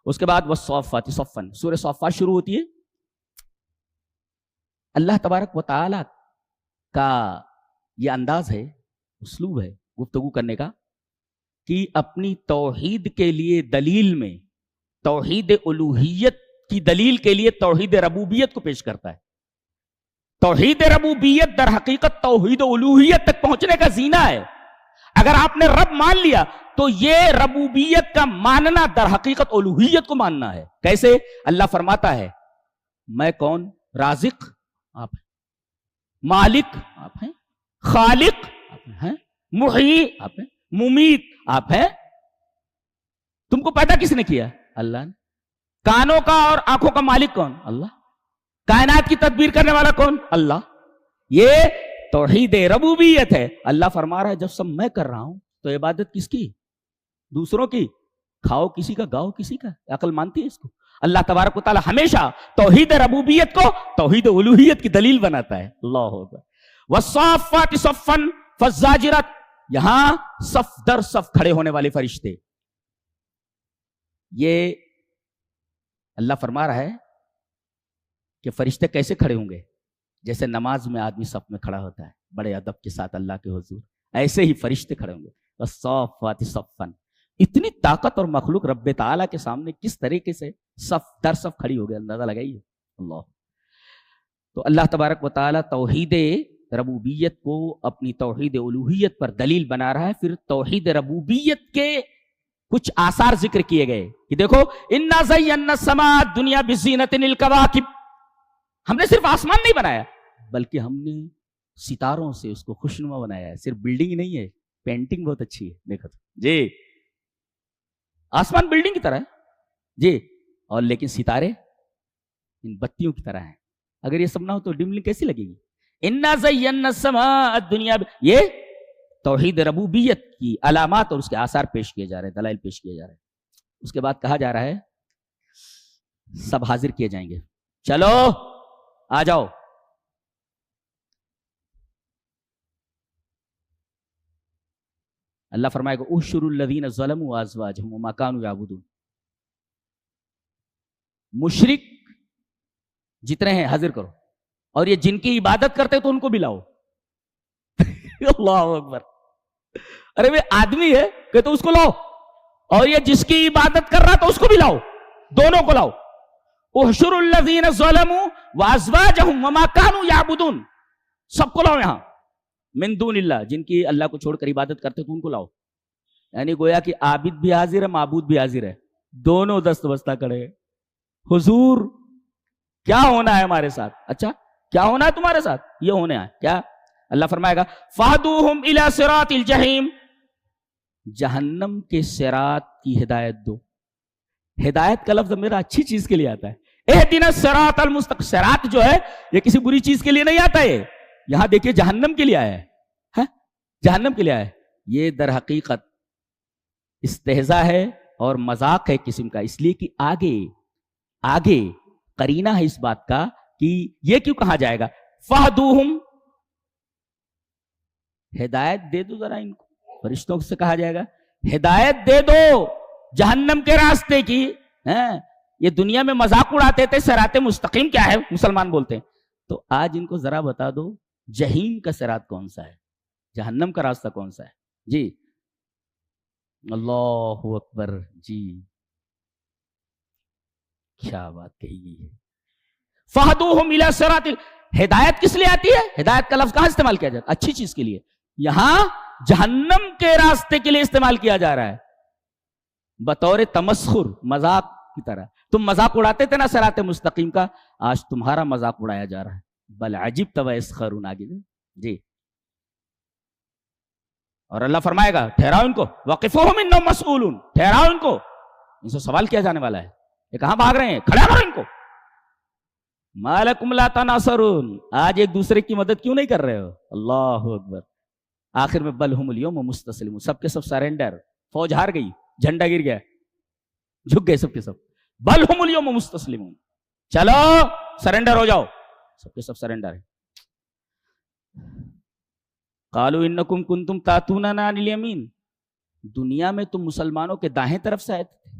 اس کے بعد والصافات صفا، سورہ صافات شروع ہوتی ہے. اللہ تبارک و تعالی کا یہ انداز ہے، اسلوب ہے گفتگو کرنے کا کہ اپنی توحید کے لیے دلیل میں توحید الوہیت کی دلیل کے لیے توحید ربوبیت کو پیش کرتا ہے. توحید ربوبیت در حقیقت توحید الوہیت تک پہنچنے کا زینہ ہے. اگر آپ نے رب مان لیا تو یہ ربوبیت کا ماننا در حقیقت الوہیت کو ماننا ہے. کیسے؟ اللہ فرماتا ہے میں کون؟ رازق آپ ہیں، مالک آپ ہیں، خالق آپ ہیں، محیی آپ ہیں، ممیت آپ ہیں. تم کو پیدا کس نے کیا؟ اللہ نے. کانوں کا اور آنکھوں کا مالک کون؟ اللہ. کائنات کی تدبیر کرنے والا کون؟ اللہ. یہ توحید ربوبیت ہے. اللہ فرما رہا ہے جب سب میں کر رہا ہوں تو عبادت کس کی؟ دوسروں کی. کھاؤ کسی کا، گاؤ کسی کا. عقل مانتی ہے اس کو؟ اللہ تبارک و تعالی ہمیشہ توحید ربوبیت کو توحید الوہیت کی دلیل بناتا ہے. اللہ اکبر. والصافات صفا فالزاجرات، یہاں صف در صف کھڑے ہونے والے فرشتے. یہ اللہ فرما رہا ہے کہ فرشتے کیسے کھڑے ہوں گے؟ جیسے نماز میں آدمی صف میں کھڑا ہوتا ہے بڑے ادب کے ساتھ اللہ کے حضور، ایسے ہی فرشتے کھڑے ہوں گے. والصافات صفا، اتنی طاقت اور مخلوق رب تعالیٰ کے سامنے کس طریقے سے صف در صف کھڑی ہو گئی، اندازہ لگائیے. اللہ. تو اللہ تبارک و تعالیٰ توحید ربوبیت کو اپنی توحید الوہیت پر دلیل بنا رہا ہے. پھر توحید ربوبیت کے کچھ آثار ذکر کیے گئے کہ دیکھو انا زینا السماء الدنیا بزینۃ الکواکب، ہم نے صرف آسمان نہیں بنایا بلکہ ہم نے ستاروں سے اس کو خوشنما بنایا ہے. صرف بلڈنگ نہیں ہے، پینٹنگ بہت اچھی ہے. دیکھو جی، آسمان بلڈنگ کی طرح ہے جی، اور لیکن ستارے ان بتیوں کی طرح ہیں. اگر یہ سب نہ ہو تو ڈملنگ کیسی لگے گی؟ انا زینا السماء الدنیا، یہ توحید ربوبیت کی علامات اور اس کے آثار پیش کیے جا رہے ہیں، دلائل پیش کیے جا رہے ہیں. اس کے بعد کہا جا رہا ہے سب حاضر کیے جائیں گے، چلو آ جاؤ. اللہ فرمائے گا احشروا الذین ظلموا وازواجہم وما کانوا یعبدون. مشرک جتنے ہیں حاضر کرو، اور یہ جن کی عبادت کرتے تو ان کو بھی لاؤ. اللہ اکبر. ارے وہ آدمی ہے کہ تو اس کو لاؤ، اور یہ جس کی عبادت کر رہا تو اس کو بھی لاؤ، دونوں کو لاؤ. احشروا الذین ظلموا وازواجہم وما کانوا یعبدون، سب کو لاؤ یہاں. من دون اللہ، جن کی اللہ کو چھوڑ کر عبادت کرتے تو ان کو لاؤ. یعنی گویا کہ عابد بھی حاضر ہے، معبود بھی حاضر ہے، دونوں دست بستہ کھڑے. حضور کیا ہونا ہے ہمارے ساتھ؟ اچھا کیا ہونا ہے تمہارے ساتھ؟ یہ ہونا ہے کیا؟ اللہ فرمائے گا فَهْدُوهُمْ إِلَى صِرَاطِ الْجَحِيمِ، جہنم کے صراط کی ہدایت دو. ہدایت کا لفظ میرا اچھی چیز کے لیے آتا ہے. اهْدِنَا الصِّرَاطَ الْمُسْتَقِيمَ، صراط جو ہے یہ کسی بری چیز کے لیے نہیں آتا ہے، یہاں دیکھیے جہنم کے لیے آیا ہے، جہنم کے لیے آیا ہے. یہ در حقیقت استہزاء ہے اور مذاق ہے قسم کا، اس لیے کہ آگے قرینہ ہے اس بات کا کہ یہ کیوں کہا جائے گا فَهْدُوهُمْ، ہدایت دے دو ذرا ان کو. فرشتوں سے کہا جائے گا ہدایت دے دو جہنم کے راستے کی. یہ دنیا میں مذاق اڑاتے تھے صراط مستقیم کیا ہے مسلمان بولتے ہیں، تو آج ان کو ذرا بتا دو جہیم کا صراط کون سا ہے، جہنم کا راستہ کون سا ہے. جی اللہ اکبر. جی کیا بات کہی گئی ہے. فَهْدُوهُمْ إِلَى صِرَاطِ، ہدایت کس لیے آتی ہے؟ ہدایت کا لفظ کہاں استعمال کیا جاتا ہے؟ اچھی چیز کے لیے. یہاں جہنم کے راستے کے لیے استعمال کیا جا رہا ہے بطور تمسخر، مذاق کی طرح. تم مذاق اڑاتے تھے نا صراط مستقیم کا، آج تمہارا مذاق اڑایا جا رہا ہے. بل عجبت ویسخرون. آگے جی، اور اللہ فرمائے گا ٹھہراؤ ان کو، وقفوہم انہم مسئولون، ٹھہراؤ ان کو، ان سے سوال کیا جانے والا ہے. یہ کہاں بھاگ رہے ہیں؟ کھڑا کرو ان کو. ما لکم لا تناصرون، آج ایک دوسرے کی مدد کیوں نہیں کر رہے ہو؟ اللہ اکبر. آخر میں بل ہم الیوم مستسلمون، سب کے سب سرینڈر. فوج ہار گئی، جھنڈا گر گیا، جھک گئے سب کے سب. بل ہم الیوم مستسلمون، چلو سرینڈر ہو جاؤ. سب کے سب سرینڈر ہے. قالوا انکم کنتم تاتوننا عن الیمین، دنیا میں تم مسلمانوں کے دائیں طرف سے آئے تھے،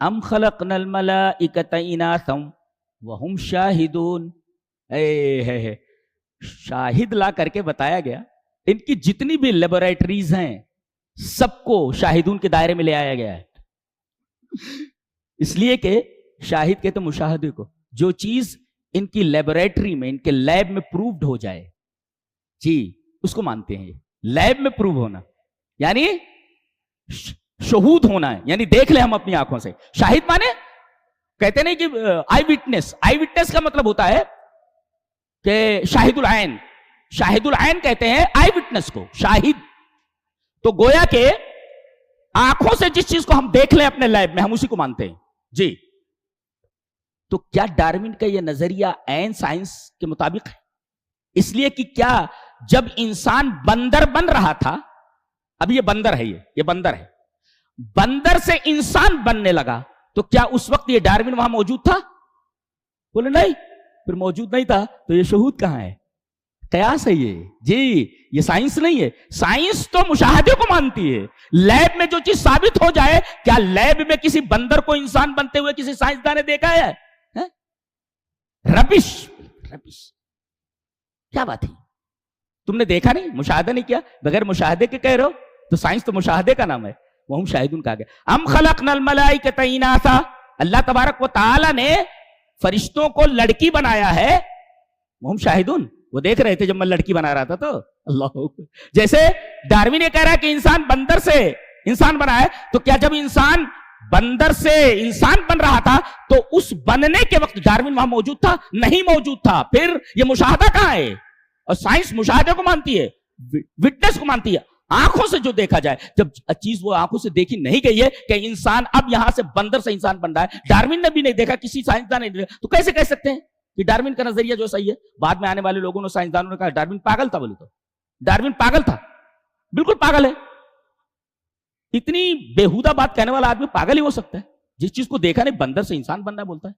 ام خلقنا الملائکۃ اناثا وہم شاہدون. ہے شاہد لا کر کے بتایا گیا. ان کی جتنی بھی لیبوریٹریز ہیں سب کو شاہدون کے دائرے میں لے آیا گیا ہے. اس لیے کہ شاہد کہتے مشاہدے کو، جو چیز ان کی لیبوریٹری میں، ان کے لیب میں پروفڈ ہو جائے، جی اس کو مانتے ہیں. لیب میں پروو ہونا یعنی شہود ہونا ہے، یعنی دیکھ لیں ہم اپنی آنکھوں سے. شاہد مانے کہتے نہیں کہ آئی وٹنس. آئی وٹنس کا مطلب ہوتا ہے کہ شاہد العین. شاہد العین کہتے ہیں آئی وٹنس کو شاہد. تو گویا کہ آنکھوں سے جس چیز کو ہم دیکھ لیں اپنے لیب میں ہم اسی کو مانتے ہیں. جی تو کیا ڈارون کا یہ نظریہ عین سائنس کے مطابق ہے؟ اس لیے کہ کیا جب انسان بندر بن رہا تھا، اب یہ بندر ہے، یہ بندر ہے، بندر سے انسان بننے لگا تو کیا اس وقت یہ ڈارون وہاں موجود تھا؟ بولے نہیں. پھر موجود نہیں تھا تو یہ شہود کہاں ہے؟ قیاس ہے یہ. جی یہ سائنس نہیں ہے. سائنس تو مشاہدے کو مانتی ہے. لیب میں جو چیز ثابت ہو جائے، کیا لیب میں کسی بندر کو انسان بنتے ہوئے کسی سائنسدان نے دیکھا ہے؟ ربش ربش. کیا بات ہے؟ تم نے دیکھا نہیں، مشاہدہ نہیں کیا، بغیر مشاہدے کے کہہ رہے ہو. تو سائنس تو مشاہدے کا نام ہے. وہم شاہدون کہا گیا. ام خلقنا الملائکۃ اناثا. اللہ تبارک و تعالی نے فرشتوں کو لڑکی بنایا ہے. وہم شاہدون، وہ دیکھ رہے تھے جب میں لڑکی بنا رہا تھا. تو اللہ جیسے ڈارون یہ کہہ رہا ہے کہ انسان بندر سے انسان بنا ہے، تو کیا جب انسان بندر سے انسان بن رہا تھا تو اس بننے کے وقت ڈارون وہاں موجود تھا؟ نہیں موجود تھا. پھر یہ مشاہدہ کہاں ہے؟ اور سائنس مشاہدے کو مانتی ہے، وٹنس کو مانتی ہے. آنکھوں سے جو دیکھا جائے، جب چیز وہ آنکھوں سے دیکھی نہیں گئی ہے کہ انسان اب یہاں سے بندر سے انسان بن رہا ہے، ڈارون نے بھی نہیں دیکھا، کسی سائنسدان نے نہیں دیکھا، تو کیسے کہہ سکتے ہیں کہ ڈارون کا نظریہ جو صحیح ہے؟ بعد میں آنے والے لوگوں نے، سائنسدانوں نے کہا ڈارون پاگل تھا. بولے تو ڈارون پاگل تھا، بالکل پاگل ہے. اتنی بےہودہ بات کہنے والا آدمی پاگل ہی ہو سکتا ہے؟ جس چیز کو دیکھا نہیں، بندر سے انسان بننا بولتا ہے.